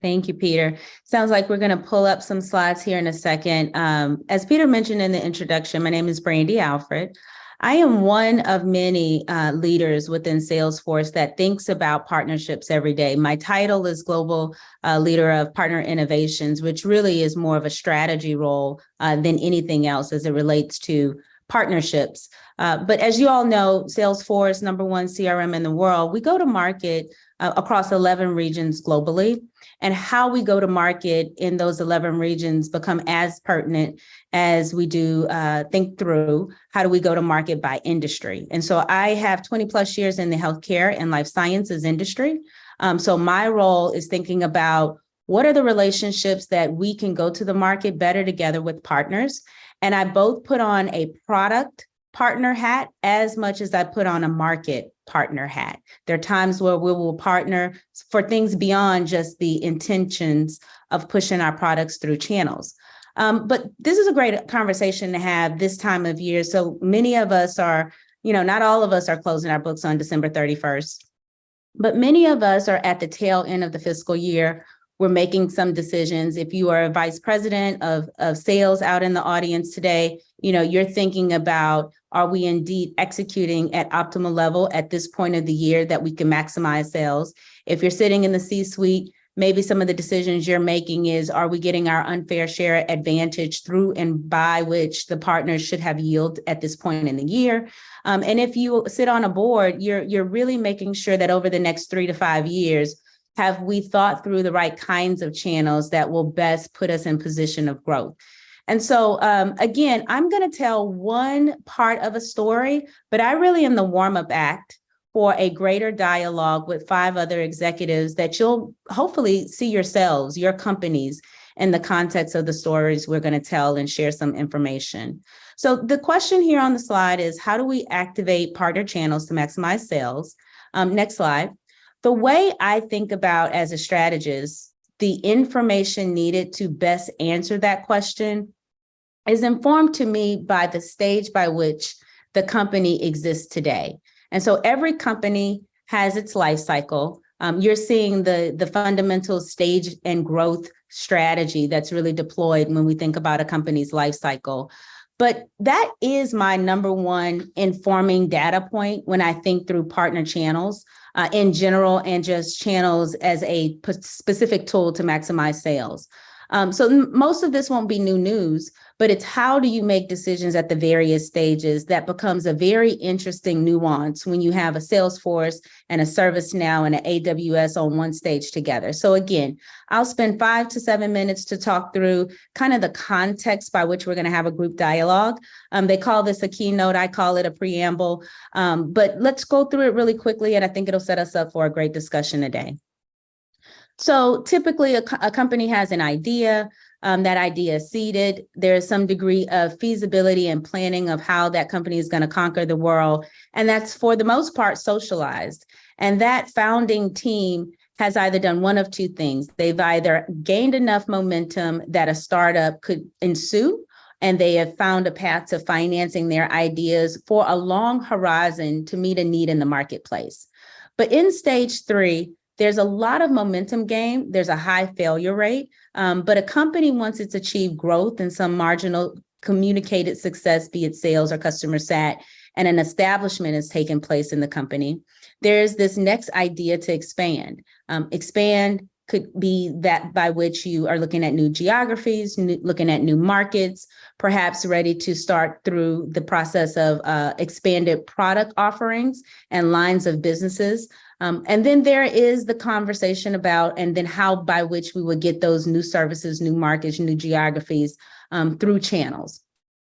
Thank you, Peter. Sounds like we're going to pull up some slides here in a second. As Peter mentioned in the introduction, my name is Brandy Alfred. I am one of many leaders within Salesforce that thinks about partnerships every day. My title is Global Leader of Partner Innovations, which really is more of a strategy role than anything else as it relates to partnerships. But as you all know, Salesforce, #1 CRM in the world, we go to market across 11 regions globally. And how we go to market in those 11 regions become as pertinent as we do think through how do we go to market by industry. And so I have 20 plus years in the healthcare and life sciences industry. So my role is thinking about what are the relationships that we can go to the market better together with partners. And I both put on a product partner hat as much as I put on a market partner hat. There are times where we will partner for things beyond just the intentions of pushing our products through channels. But this is a great conversation to have this time of year. So many of us are, not all of us are closing our books on December 31st, but many of us are at the tail end of the fiscal year. We're making some decisions. If you are a vice president of sales out in the audience today, you're thinking about, are we indeed executing at optimal level at this point of the year that we can maximize sales? If you're sitting in the C-suite, maybe some of the decisions you're making is, are we getting our unfair share advantage through and by which the partners should have yield at this point in the year? And if you sit on a board, you're really making sure that over the next 3 to 5 years, have we thought through the right kinds of channels that will best put us in position of growth? And so, again, I'm going to tell one part of a story, but I really am the warm-up act for a greater dialogue with 5 other executives that you'll hopefully see yourselves, your companies, in the context of the stories we're going to tell and share some information. So the question here on the slide is, how do we activate partner channels to maximize sales? Next slide. The way I think about as a strategist, the information needed to best answer that question is informed to me by the stage by which the company exists today. And so every company has its life cycle. You're seeing the fundamental stage and growth strategy that's really deployed when we think about a company's life cycle. But that is my #1 informing data point when I think through partner channels in general and just channels as a specific tool to maximize sales. So most of this won't be new news, but it's how do you make decisions at the various stages that becomes a very interesting nuance when you have a Salesforce and a ServiceNow and an AWS on one stage together. So again, I'll spend 5 to 7 minutes to talk through kind of the context by which we're going to have a group dialogue. They call this a keynote. I call it a preamble. But let's go through it really quickly, and I think it'll set us up for a great discussion today. So typically a company has an idea, that idea is seeded. There is some degree of feasibility and planning of how that company is going to conquer the world. And that's for the most part socialized. And that founding team has either done one of 2 things. They've either gained enough momentum that a startup could ensue, and they have found a path to financing their ideas for a long horizon to meet a need in the marketplace. But in stage 3, there's a lot of momentum gain. There's a high failure rate, but a company, once it's achieved growth and some marginal communicated success, be it sales or customer sat, and an establishment has taken place in the company, there's this next idea to expand. Expand could be that by which you are looking at new geographies, looking at new markets, perhaps ready to start through the process of expanded product offerings and lines of businesses. And then there is the conversation about, and then how by which we would get those new services, new markets, new geographies through channels.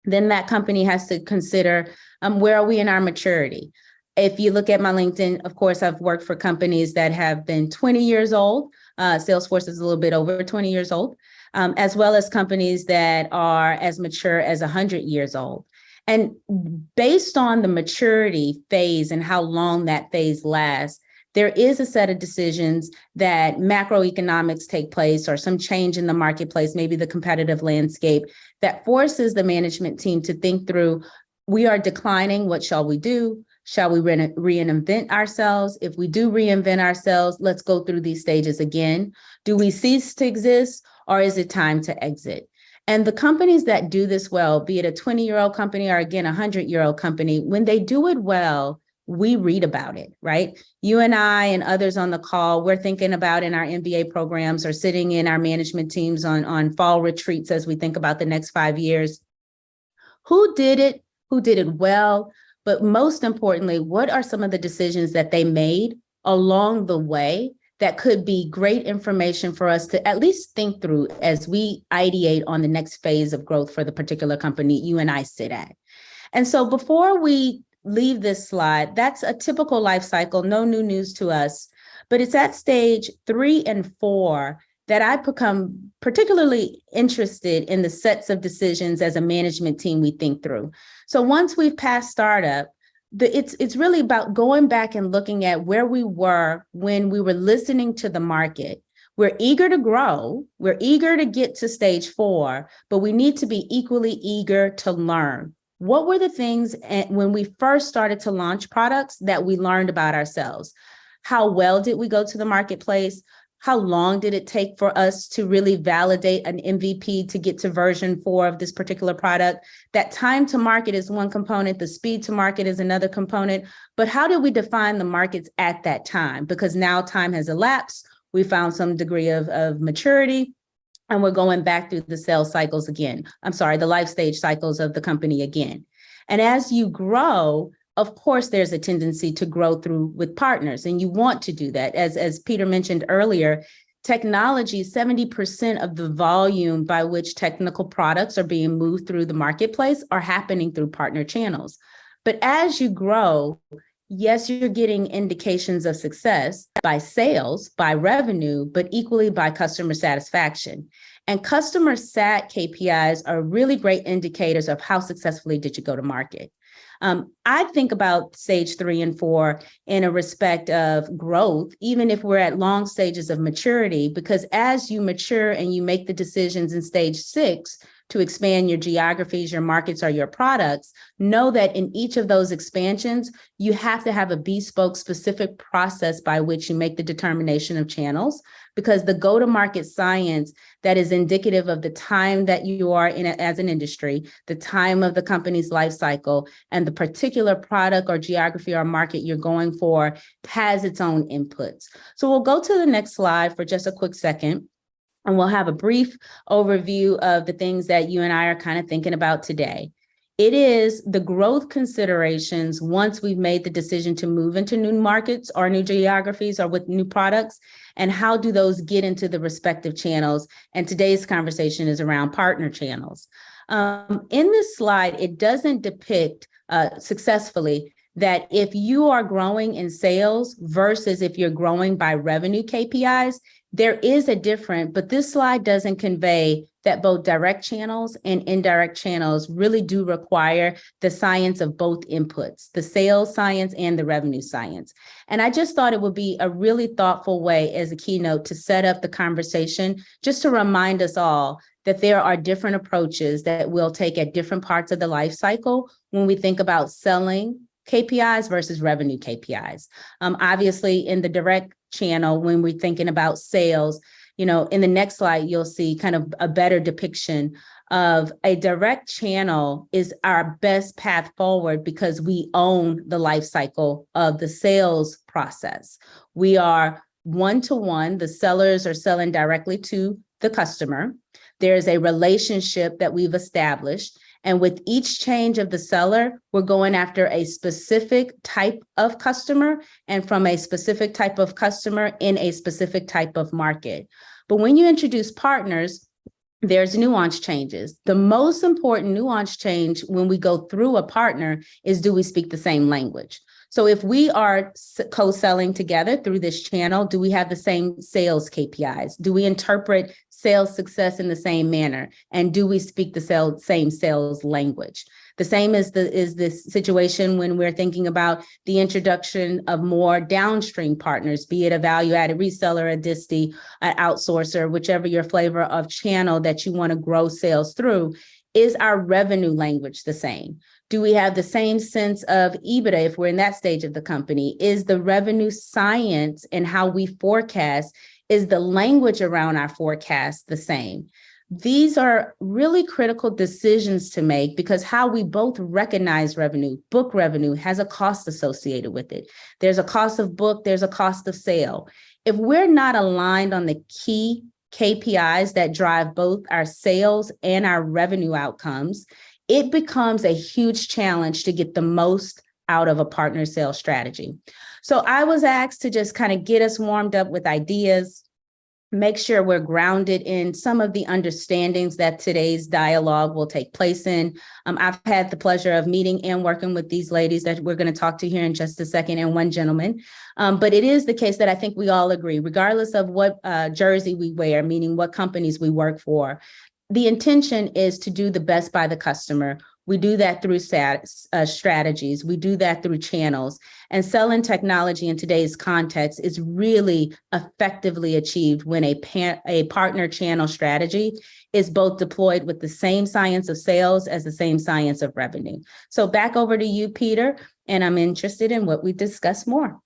Then that company has to consider where are we in our maturity? If you look at my LinkedIn, of course, I've worked for companies that have been 20 years old. Salesforce is a little bit over 20 years old, as well as companies that are as mature as 100 years old. And based on the maturity phase and how long that phase lasts, there is a set of decisions that macroeconomics take place or some change in the marketplace, maybe the competitive landscape, that forces the management team to think through, we are declining, what shall we do? Shall we reinvent ourselves? If we do reinvent ourselves, let's go through these stages again. Do we cease to exist, or is it time to exit? And the companies that do this well, be it a 20-year-old company or again, a 100-year-old company, when they do it well, we read about it, right? You and I and others on the call, we're thinking about in our MBA programs or sitting in our management teams on fall retreats as we think about the next 5 years. Who did it well? But most importantly, what are some of the decisions that they made along the way that could be great information for us to at least think through as we ideate on the next phase of growth for the particular company you and I sit at? And so before we leave this slide, that's a typical life cycle, no new news to us, but it's at stage 3 and 4 that I've become particularly interested in the sets of decisions as a management team we think through. So once we've passed startup, it's really about going back and looking at where we were when we were listening to the market. We're eager to grow, we're eager to get to stage 4, but we need to be equally eager to learn. What were the things when we first started to launch products that we learned about ourselves? How well did we go to the marketplace? How long did it take for us to really validate an MVP to get to version 4 of this particular product? That time to market is one component, the speed to market is another component, but how did we define the markets at that time? Because now time has elapsed, we found some degree of maturity, and we're going back through the sales cycles again. The life stage cycles of the company again. And as you grow, of course, there's a tendency to grow through with partners, and you want to do that. As Peter mentioned earlier, technology, 70% of the volume by which technical products are being moved through the marketplace are happening through partner channels. But as you grow, yes, you're getting indications of success by sales, by revenue, but equally by customer satisfaction. And customer sat KPIs are really great indicators of how successfully did you go to market. I think about stage 3 and 4 in a respect of growth, even if we're at long stages of maturity, because as you mature and you make the decisions in stage 6 to expand your geographies, your markets, or your products, know that in each of those expansions, you have to have a bespoke specific process by which you make the determination of channels, because the go-to-market science that is indicative of the time that you are in as an industry, the time of the company's life cycle, and the particular product or geography or market you're going for has its own inputs. So we'll go to the next slide for just a quick second, and we'll have a brief overview of the things that you and I are kind of thinking about today. It is the growth considerations once we've made the decision to move into new markets or new geographies or with new products, and how do those get into the respective channels? And today's conversation is around partner channels. In this slide, it doesn't depict successfully that if you are growing in sales versus if you're growing by revenue KPIs, there is a difference, but this slide doesn't convey that both direct channels and indirect channels really do require the science of both inputs, the sales science and the revenue science. And I just thought it would be a really thoughtful way as a keynote to set up the conversation, just to remind us all that there are different approaches that we'll take at different parts of the life cycle when we think about selling KPIs versus revenue KPIs. Obviously, in the direct channel, when we're thinking about sales, in the next slide, you'll see kind of a better depiction of a direct channel is our best path forward because we own the life cycle of the sales process. We are one-to-one. The sellers are selling directly to the customer. There's a relationship that we've established. And with each change of the seller, we're going after a specific type of customer and from a specific type of customer in a specific type of market. But when you introduce partners, there's nuance changes. The most important nuance change when we go through a partner is, do we speak the same language? So if we are co-selling together through this channel, do we have the same sales KPIs? Do we interpret sales success in the same manner? And do we speak the same sales language? The same is this situation when we're thinking about the introduction of more downstream partners, be it a value-added reseller, a disty, an outsourcer, whichever your flavor of channel that you want to grow sales through. Is our revenue language the same? Do we have the same sense of EBITDA if we're in that stage of the company? Is the revenue science and how we forecast, is the language around our forecast the same? These are really critical decisions to make because how we both recognize revenue, book revenue, has a cost associated with it. There's a cost of book, there's a cost of sale. If we're not aligned on the key KPIs that drive both our sales and our revenue outcomes, it becomes a huge challenge to get the most out of a partner sales strategy. So I was asked to just kind of get us warmed up with ideas, make sure we're grounded in some of the understandings that today's dialogue will take place in. I've had the pleasure of meeting and working with these ladies that we're going to talk to here in just a second, and one gentleman. But it is the case that I think we all agree, regardless of what jersey we wear, meaning what companies we work for, the intention is to do the best by the customer. We do that through strategies. We do that through channels. And selling technology in today's context is really effectively achieved when a partner channel strategy is both deployed with the same science of sales as the same science of revenue. So back over to you, Peter, and I'm interested in what we discuss more.